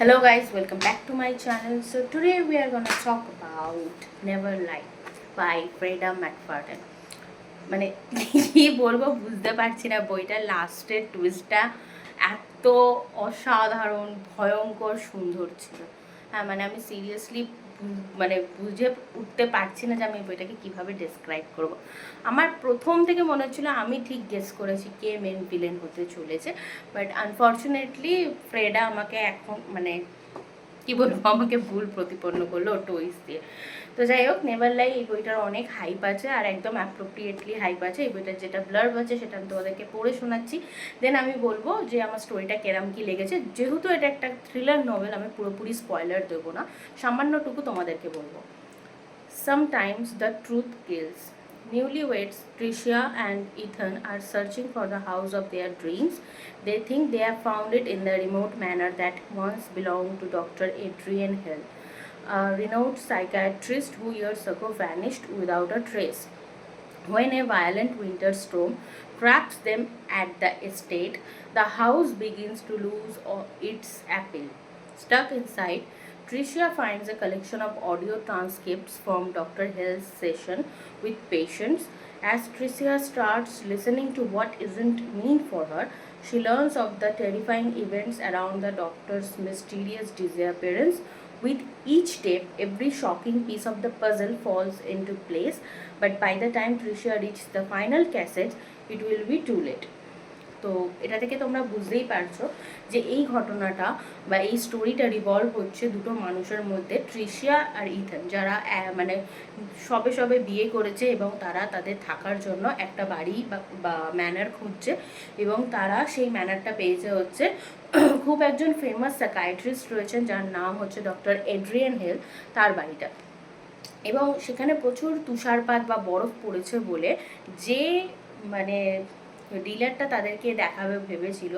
Hello guys, welcome back to my channel. So today we are gonna talk about Never Lie by Freda McFadden. মানে কি বলবো বুঝতে পারছি না, বইটার লাস্টের টুইস্টটা এত অসাধারণ ভয়ঙ্কর সুন্দর ছিল। হ্যাঁ মানে আমি সিরিয়াসলি মানে বুঝে উঠতে পারছি না যে আমি বইটাকে কিভাবে ডেসক্রাইব করব। আমার প্রথম থেকে মনে হচ্ছিলো আমি ঠিক গেস করেছি কে মেন ভিলেন হতে চলেছে, বাট আনফর্চুনেটলি ফ্রেডা আমাকে এখন মানে কী বলবো আমাকে ভুল প্রতিপন্ন করলো টুইস্ট দিয়ে। তো যাই হোক, নেভার লাই এই বইটার অনেক হাইপ আছে আর একদম অ্যাপ্রোপ্রিয়েটলি হাইপ আছে। এই বইটার যেটা ব্লার্ব আছে সেটা আমি তোমাদেরকে পড়ে শোনাচ্ছি, দেন আমি বলবো যে আমার স্টোরিটা কেরাম কী লেগেছে। যেহেতু এটা একটা থ্রিলার নভেল, আমি পুরোপুরি স্পয়লার দেবো না, সামান্যটুকু তোমাদেরকে বলবো। Sometimes the truth kills. Newlyweds Tricia and Ethan are searching for the house of their dreams. They think they have found it in the remote manor that once belonged to Dr. Adrian Hill, a renowned psychiatrist who years ago vanished without a trace. When a violent winter storm traps them at the estate, the house begins to lose its appeal. Stuck inside, Tricia finds a collection of audio transcripts from Dr. Hill's session with patients. As Tricia starts listening to what isn't meant for her, she learns of the terrifying events around the doctor's mysterious disappearance. With each step, every shocking piece of the puzzle falls into place, but by the time Tricia reaches the final cassette, it will be too late. তো এটা থেকে তোমরা বুঝতেই পারছো যে এই ঘটনাটা বা এই স্টোরিটা রিভলভ হচ্ছে দুটো মানুষের মধ্যে, ট্রিশিয়া আর ইথান, যারা মানে সবে সবে বিয়ে করেছে এবং তারা তাদের থাকার জন্য একটা বাড়ি বা ম্যানার খুঁজছে, এবং তারা সেই ম্যানারটা পেয়েছে হচ্ছে খুব একজন ফেমাস সাইকিয়াট্রিস্ট রয়েছেন যার নাম হচ্ছে ডক্টর এড্রিয়ান হেল, তার বাড়িটা। এবং সেখানে প্রচুর তুষারপাত বা বরফ পড়েছে বলে যে মানে ডিলারটা তাদেরকে দেখাবে ভেবেছিল,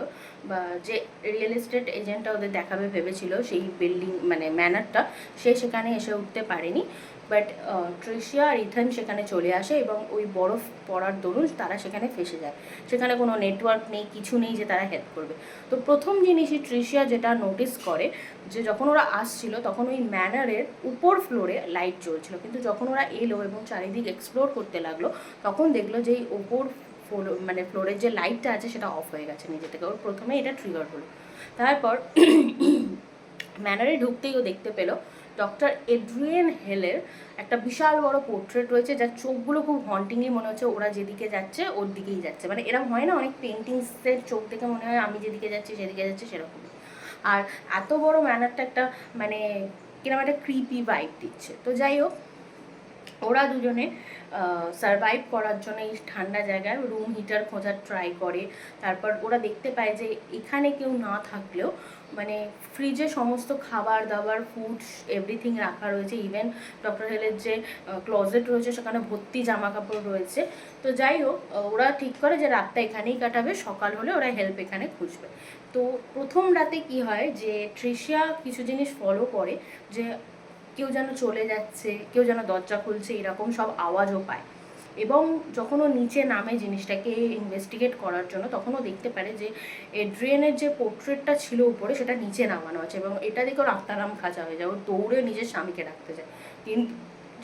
বা যে রিয়েল এস্টেট এজেন্টটা ওদের দেখাবে ভেবেছিল সেই বিল্ডিং মানে ম্যানারটা, সে সেখানে এসে উঠতে পারেনি। বাট ট্রিশিয়া আর ইথান সেখানে চলে আসে এবং ওই বরফ পড়ার দরুন তারা সেখানে ফেসে যায়। সেখানে কোনো নেটওয়ার্ক নেই, কিছু নেই যে তারা হেল্প করবে। তো প্রথম জিনিসই ট্রিশিয়া যেটা নোটিস করে যে যখন ওরা আসছিল তখন ওই ম্যানারের উপর ফ্লোরে লাইট জ্বলছিল, কিন্তু যখন ওরা এলো এবং চারিদিক এক্সপ্লোর করতে লাগলো তখন দেখলো যে এই ওপর মানে ফ্লোরের যে লাইটটা আছে সেটা অফ হয়ে গেছে নিজে থেকে। ওর প্রথমে এটা ট্রিগার হলো। তারপর ম্যানারে ঢুকতেই ও দেখতে পেলো ডক্টর এড্রিয়ান হেলের একটা বিশাল বড় পোর্ট্রেট রয়েছে, যার চোখগুলো খুব হন্টিংলি মনে হচ্ছে ওরা যেদিকে যাচ্ছে ওর দিকেই যাচ্ছে। মানে এরকম হয় না অনেক পেন্টিংসের চোখ দেখে মনে হয় আমি যেদিকে যাচ্ছি সেদিকে যাচ্ছে, সেরকম। আর এত বড় ম্যানারটা একটা মানে কিরকম একটা ক্রিপি ভাইব দিচ্ছে। তো যাই হোক, ওরা দুজনে সারভাইভ করার জন্য এই ঠান্ডা জায়গায় রুম হিটার খোঁজার ট্রাই করে। তারপর ওরা দেখতে পায় যে এখানে কেউ না থাকলেও মানে ফ্রিজে সমস্ত খাবার দাবার ফুডস এভরিথিং রাখা রয়েছে, ইভেন ডক্টর হেলের যে ক্লোজেট রয়েছে সেখানে ভর্তি জামা কাপড় রয়েছে। তো যাই হোক, ওরা ঠিক করে যে রাতটা এখানেই কাটাবে, সকাল হলে ওরা হেল্প এখানে খুঁজবে। তো প্রথম রাতে কি হয় যে ট্রিশিয়া কিছু জিনিস ফলো করে, যে কেউ যেন চলে যাচ্ছে, কেউ যেন দরজা খুলছে, এরকম সব আওয়াজও পায়। এবং যখন ও নিচে নামে জিনিসটাকে ইনভেস্টিগেট করার জন্য, তখন ও দেখতে পারে যে এড্রিয়ানের যে পোর্ট্রেটটা ছিল উপরে সেটা নিচে নামানো আছে, এবং এটা দেখে ওর আত্মারাম খাঁচা হয়ে যায়। ও দৌড়ে নিজের স্বামীকে ডাকতে যায়, কিন্তু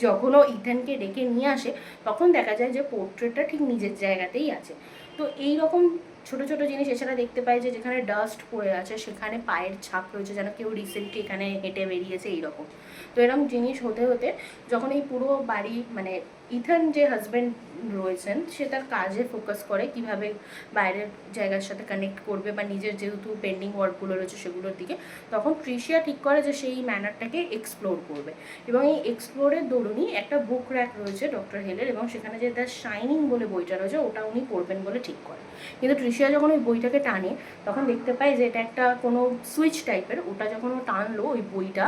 যখন ও ইথানকে ডেকে নিয়ে আসে তখন দেখা যায় যে পোর্ট্রেটটা ঠিক নিজের জায়গাতেই আছে। তো এই রকম ছোটো ছোটো জিনিস এছাড়া দেখতে পাই যে যেখানে ডাস্ট পড়ে আছে সেখানে পায়ের ছাপ রয়েছে, যেন কেউ রিসেন্টলি এখানে হেঁটে বেরিয়েছে এইরকম। তো এরকম জিনিস হতে হতে যখন এই পুরো বাড়ি মানে ইথান যে হাজব্যান্ড রয়েছেন সে তার কাজে ফোকাস করে কিভাবে বাইরের জায়গার সাথে কানেক্ট করবে বা নিজের যেহেতু পেন্ডিং ওয়ার্কগুলো রয়েছে সেগুলোর দিকে, তখন ট্রিশিয়া ঠিক করে যে সেই ম্যানারটাকে এক্সপ্লোর করবে। এবং এই এক্সপ্লোরের দরুনই একটা বুক র্যাক রয়েছে ডক্টর হেলের, এবং সেখানে যে দ্য শাইনিং বলে বইটা রয়েছে ওটা উনি পড়বেন বলে ঠিক করে। কিন্তু ট্রিশিয়া যখন ওই বইটাকে টানে তখন দেখতে পায় যে এটা একটা কোনো সুইচ টাইপের। ওটা যখন ও টানলো ওই বইটা,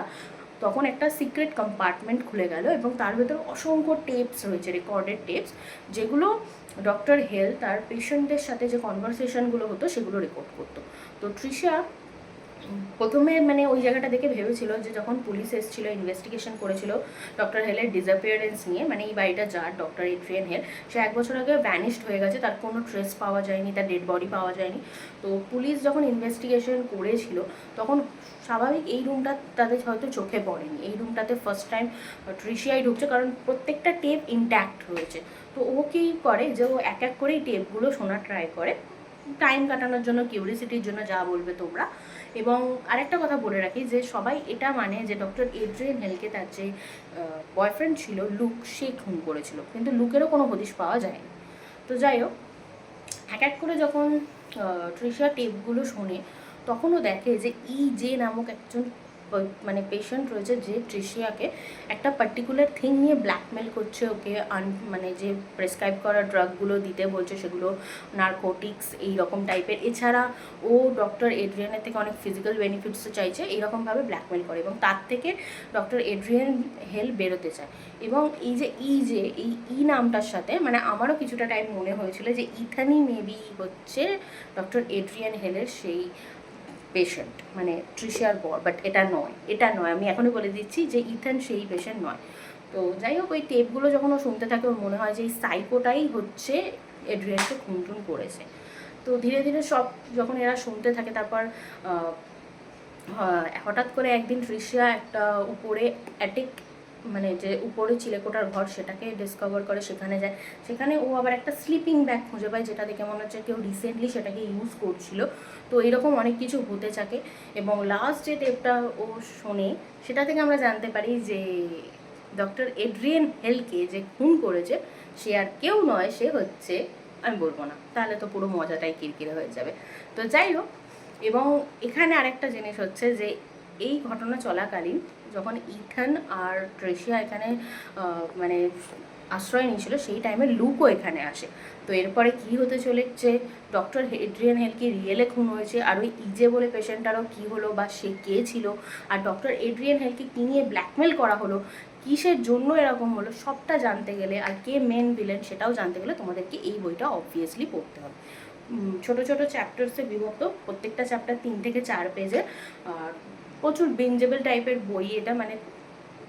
তখন একটা সিক্রেট কম্পার্টমেন্ট খুলে গেল এবং তার ভেতর অসংখ্য টেপস রয়েছে, রেকর্ডেড টেপস, যেগুলো ডক্টর হেল তার পেশেন্টদের সাথে যে কনভারসেশনগুলো হতো সেগুলো রেকর্ড করতো। তো ট্রিশিয়া প্রথমে মানে ওই জায়গাটা দেখে ভেবেছিল যে যখন পুলিশ এসেছিলো ইনভেস্টিগেশন করেছিল ডক্টর হেলের ডিসঅ্যাপিয়ারেন্স নিয়ে, মানে এই বাড়িটা যার ডক্টর এড্রিয়ান হেল, সে 1 বছর আগে ভ্যানিশড হয়ে গেছে, তার কোনো ট্রেস পাওয়া যায়নি, তার ডেড বডি পাওয়া যায়নি। তো পুলিশ যখন ইনভেস্টিগেশন করেছিল তখন স্বাভাবিক এই রুমটা তাদের হয়তো চোখে পড়েনি, এই রুমটাতে ফার্স্ট টাইম ট্রিশিয়াই ঢুকছে, কারণ প্রত্যেকটা টেপ ইনট্যাক্ট রয়েছে। তো ও কী করে যে ও এক এক করেই টেপগুলো শোনার ট্রাই করে, টাইম কাটানোর জন্য, কিউরিসিটির জন্য, যা বলবে তোমরা। এবং আরেকটা কথা বলে রাখি যে সবাই এটা মানে যে ডক্টর এড্রিয়ান হেলকে তার যে বয়ফ্রেন্ড ছিল লুক, সে খুন করেছিল, কিন্তু লুকেরও কোনো হদিশ পাওয়া যায়নি। তো যাই হোক, এক এক করে যখন ট্রিশা টেপগুলো শোনে তখনও দেখে যে জে নামক একজন মানে পেশেন্ট রয়েছে, যে ট্রিশিয়াকে একটা পার্টিকুলার থিং নিয়ে ব্ল্যাকমেল করছে, ওকে মানে যে প্রেসক্রাইব করা ড্রাগগুলো দিতে বলছে সেগুলো নার্কোটিক্স এই রকম টাইপের। এছাড়া ও ডক্টর এড্রিয়ানের থেকে অনেক ফিজিক্যাল বেনিফিটসও চাইছে, এইরকমভাবে ব্ল্যাকমেল করে এবং তার থেকে ডক্টর এড্রিয়ান হেল বেরোতে চায়। এবং এই যে এই নামটার সাথে মানে আমারও কিছুটা টাইম মনে হয়েছিল যে ইথানি মেবি হচ্ছে ডক্টর এড্রিয়ান হেলের সেই পেশেন্ট, মানে ট্রিশিয়ার বর, বাট এটা নয়, আমি এখনই বলে দিচ্ছি যে ইথান সেই পেশেন্ট নয়। তো যাই হোক, ওই টেপগুলো যখন ও শুনতে থাকে ওর মনে হয় যে এই সাইকোটাই হচ্ছে এড্রিয়ানকে খুন করেছে। তো ধীরে ধীরে সব যখন এরা শুনতে থাকে, তারপর হঠাৎ করে একদিন ট্রিশিয়া একটা উপরে অ্যাটিক, মানে যে উপরে চিলেকোটার ঘর সেটাকে ডিসকভার করে, সেখানে যায়। সেখানে ও আবার একটা স্লিপিং ব্যাগ খুঁজে পায়, যেটা দেখে মনে হচ্ছে কেউ রিসেন্টলি সেটাকে ইউজ করছিল। তো এরকম অনেক কিছু হতে থাকে এবং লাস্ট যে টেপটা ও শোনে সেটা থেকে আমরা জানতে পারি যে ডক্টর এড্রিয়ান হেলকে যে খুন করেছে সে আর কেউ নয়, সে হচ্ছে, আমি বলবো না তাহলে তো পুরো মজাটাই কিরকিরে হয়ে যাবে। তো যাই হোক, এবং এখানে আরেকটা জিনিস হচ্ছে যে এই ঘটনা চলাকালীন যখন ইথান আর ট্রেশিয়া এখানে মানে আশ্রয় নিয়েছিল, সেই টাইমে লুকও এখানে আসে। তো এরপরে কি হতে চলেছে, ডক্টর এড্রিয়ান হেল কি রিয়েলে খুন হয়েছে, আর ওই ইজে বলে পেশেন্টটারও কী হলো, বা সে কে ছিল, আর ডক্টর এড্রিয়ান হেলকে কী নিয়ে ব্ল্যাকমেল করা হলো, কিসের জন্য এরকম হলো, সবটা জানতে গেলে, আর কে মেন ভিলেন সেটাও জানতে গেলে তোমাদেরকে এই বইটা অবভিয়াসলি পড়তে হবে। ছোট ছোট চ্যাপ্টার্সে বিভক্ত, প্রত্যেকটা চ্যাপ্টার 3 থেকে 4 পেজে, আর প্রচুর বেঞ্জেবল টাইপের বই এটা, মানে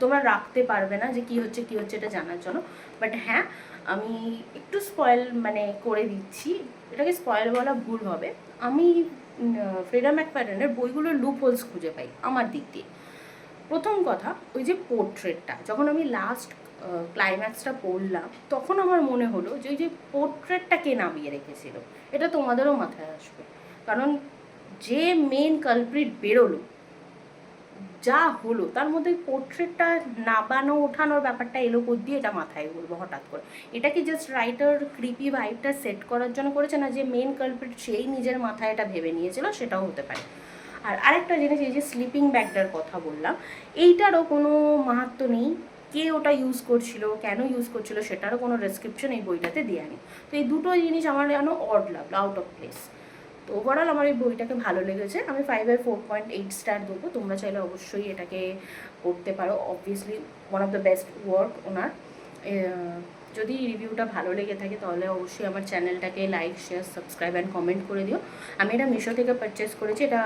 তোমরা রাখতে পারবে না যে কী হচ্ছে এটা জানার জন্য। বাট হ্যাঁ, আমি একটু স্পয়েল মানে করে দিচ্ছি, এটাকে স্পয়েল বলা ভুল হবে। আমি ফ্রেডা ম্যাকফাডেনের বইগুলোর লুপ হোলস খুঁজে পাই আমার দিক দিয়ে। প্রথম কথা, ওই যে পোর্ট্রেটটা যখন আমি লাস্ট ক্লাইম্যাক্সটা পড়লাম তখন আমার মনে হলো যে ওই যে পোর্ট্রেটটা কে নামিয়ে রেখেছিল, এটা তোমাদেরও মাথায় আসবে। কারণ যে মেন কালপ্রিট বেরোলো, যা হলো তার মধ্যে পোর্ট্রেটটা নাবানো ওঠানোর ব্যাপারটা এলো দিয়ে, এটা মাথায় বলবো হঠাৎ করে। এটা কি জাস্ট রাইটার ক্রিপি ভাইবটা সেট করার জন্য করেছে, না যে মেন কালপ্রিট সেই নিজের মাথায় এটা ভেবে নিয়েছিল, সেটাও হতে পারে। আর আরেকটা জিনিস, এই যে স্লিপিং ব্যাগটার কথা বললাম, এইটারও কোনো মাহাত্ম্য নেই, কে ওটা ইউজ করছিল, কেন ইউজ করছিল, সেটারও কোনো ডেসক্রিপশন এই বইটাতে দেওয়া নেই। তো এই দুটো জিনিস আমার যেন অড লাগলো, আউট অফ প্লেস। তো ওভারঅল আমার এই বইটাকে ভালো লেগেছে, আমি 5/4.8 স্টার দেবো। তোমরা চাইলে অবশ্যই এটাকে পড়তে পারো, obviously one of the best work ওনার। যদি রিভিউটা ভালো লেগে থাকে তাহলে অবশ্যই আমার চ্যানেলটাকে like, share, subscribe and comment করে দিও। আমি এটা মিশো থেকে পারচেস করেছি, এটা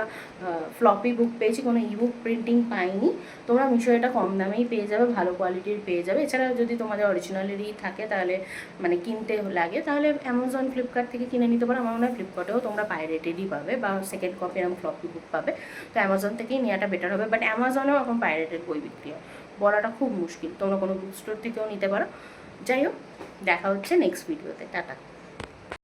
ফ্লপি বুক পেয়েছি, কোনো ইবুক প্রিন্টিং পাইনি। তোমরা মিশো এটা কম দামেই পেয়ে যাবে, ভালো কোয়ালিটির পেয়ে যাবে। এছাড়া যদি তোমাদের অরিজিনালেরই থাকে তাহলে মানে কিনতে লাগে, তাহলে অ্যামাজন, ফ্লিপকার্ট থেকে কিনে নিতে পারো। আমার মনে হয় ফ্লিপকার্টেও তোমরা পাইরেটেডই পাবে বা সেকেন্ড কপি এরকম ফ্লপি বুক পাবে। তো অ্যামাজন থেকেই নেওয়াটা বেটার হবে, বাট অ্যামাজনেও এখন পাইরেটেড বই বিক্রি হয়, বলাটা খুব মুশকিল। তোমরা কোনো বুক স্টোর থেকেও নিতে পারো। যাই হোক, দেখা হচ্ছে নেক্সট ভিডিওতে, টাটা।